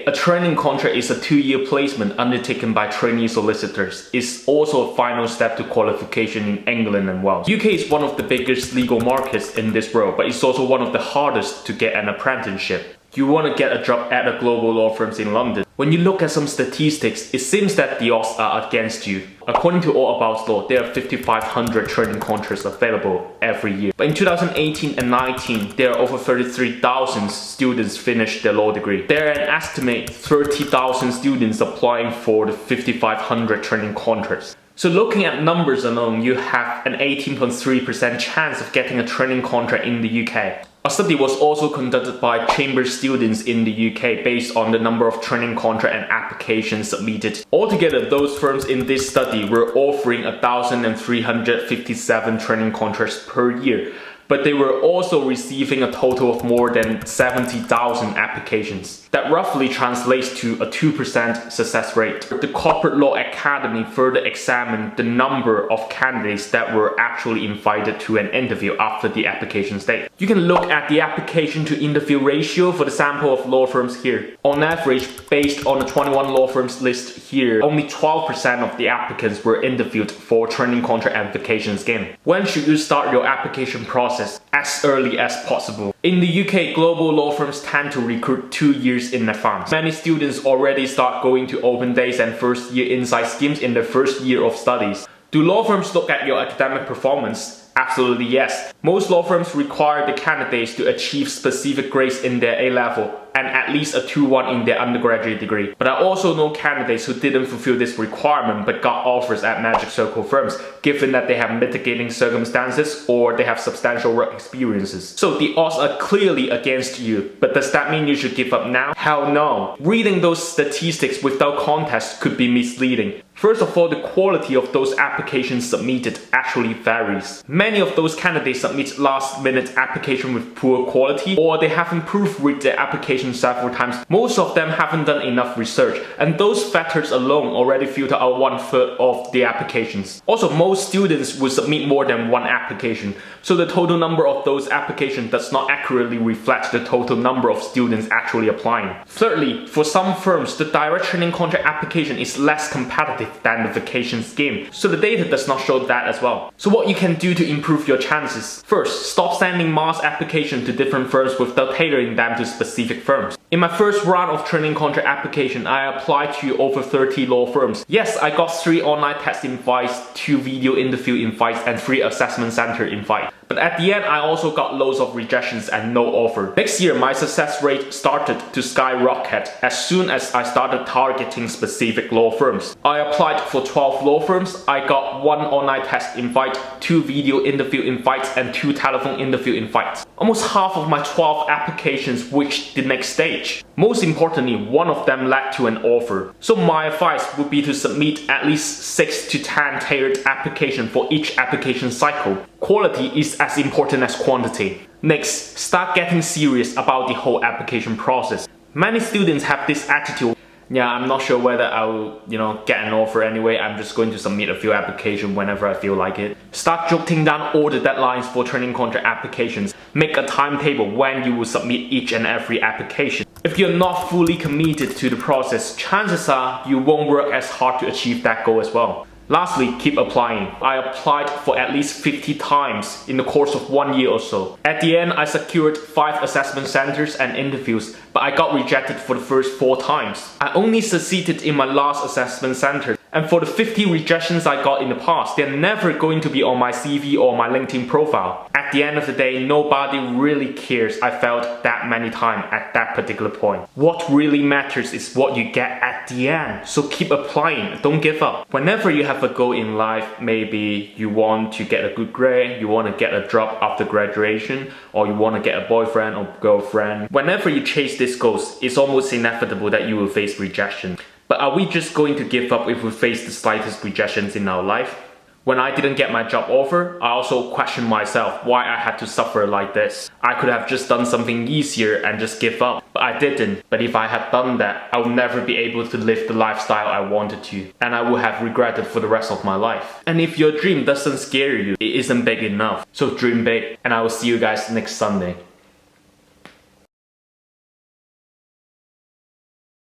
a training contract is a 2-year placement undertaken by trainee solicitors. It's also a final step to qualification in England and Wales. UK is one of the biggest legal markets in this world, but it's also one of the hardest to get an apprenticeship. You want to get a job at a global law firms in London. When you look at some statistics, it seems that the odds are against you. According to All About Law, there are 5,500 training contracts available every year. But in 2018 and 19, there are over 33,000 students finished their law degree. There are an estimate 30,000 students applying for the 5,500 training contracts. So looking at numbers alone, you have an 18.3% chance of getting a training contract in the UK. A study was also conducted by Chamber students in the UK based on the number of training contract and applications submitted. Altogether, those firms in this study were offering 1,357 training contracts per year, but they were also receiving a total of more than 70,000 applications. That roughly translates to a 2% success rate. The Corporate Law Academy further examined the number of candidates that were actually invited to an interview after the application stage. You can look at the application to interview ratio for the sample of law firms here. On average, based on the 21 law firms list here, only 12% of the applicants were interviewed for training contract application scheme. When should you start your application process? As early as possible. In the UK, global law firms tend to recruit 2 years in advance. Many students already start going to open days and first year insight schemes in their first year of studies. Do law firms look at your academic performance? Absolutely yes. Most law firms require the candidates to achieve specific grades in their A-level and at least a 2-1 in their undergraduate degree. But I also know candidates who didn't fulfill this requirement but got offers at Magic Circle firms, given that they have mitigating circumstances or they have substantial work experiences. So the odds are clearly against you, but does that mean you should give up now? Hell no. Reading those statistics without context could be misleading. First of all, the quality of those applications submitted actually varies. Many of those candidates submit last-minute application with poor quality, or they haven't proofread their application several times. Most of them haven't done enough research, and those factors alone already filter out 1/3 of the applications. Also, most students will submit more than one application, so the total number of those applications does not accurately reflect the total number of students actually applying. Thirdly, for some firms, the direct training contract application is less competitive than the vacation scheme, so the data does not show that as well. So what you can do to improve your chances? First, stop sending mass applications to different firms without tailoring them to specific firms. In my first round of training contract application, I applied to over 30 law firms. Yes, I got 3 online test invites, 2 video interview invites, and 3 assessment center invites. But at the end, I also got loads of rejections and no offer. Next year, my success rate started to skyrocket as soon as I started targeting specific law firms. I applied for 12 law firms. I got 1 online test invite, 2 video interview invites, and 2 telephone interview invites. Almost half of my 12 applications reached the next stage. Most importantly, 1 of them led to an offer. So my advice would be to submit at least 6 to 10 tailored applications for each application cycle. Quality is as important as quantity. Next, start getting serious about the whole application process. Many students have this attitude, yeah, I'm not sure whether I'll, get an offer anyway. I'm just going to submit a few applications whenever I feel like it. Start jotting down all the deadlines for training contract applications. Make a timetable when you will submit each and every application. If you're not fully committed to the process, chances are you won't work as hard to achieve that goal as well. Lastly, keep applying. I applied for at least 50 times in the course of 1 year or so. At the end, I secured 5 assessment centers and interviews, but I got rejected for the first 4 times. I only succeeded in my last assessment center. And for the 50 rejections I got in the past, they're never going to be on my CV or my LinkedIn profile. At the end of the day, nobody really cares I failed that many times at that particular point. What really matters is what you get at the end. So keep applying, don't give up. Whenever you have a goal in life, maybe you want to get a good grade, you want to get a job after graduation, or you want to get a boyfriend or girlfriend. Whenever you chase these goals, it's almost inevitable that you will face rejection. But are we just going to give up if we face the slightest rejections in our life? When I didn't get my job offer, I also questioned myself why I had to suffer like this. I could have just done something easier and just give up, but I didn't. But if I had done that, I would never be able to live the lifestyle I wanted to, and I would have regretted for the rest of my life. And if your dream doesn't scare you, it isn't big enough. So dream big, and I will see you guys next Sunday.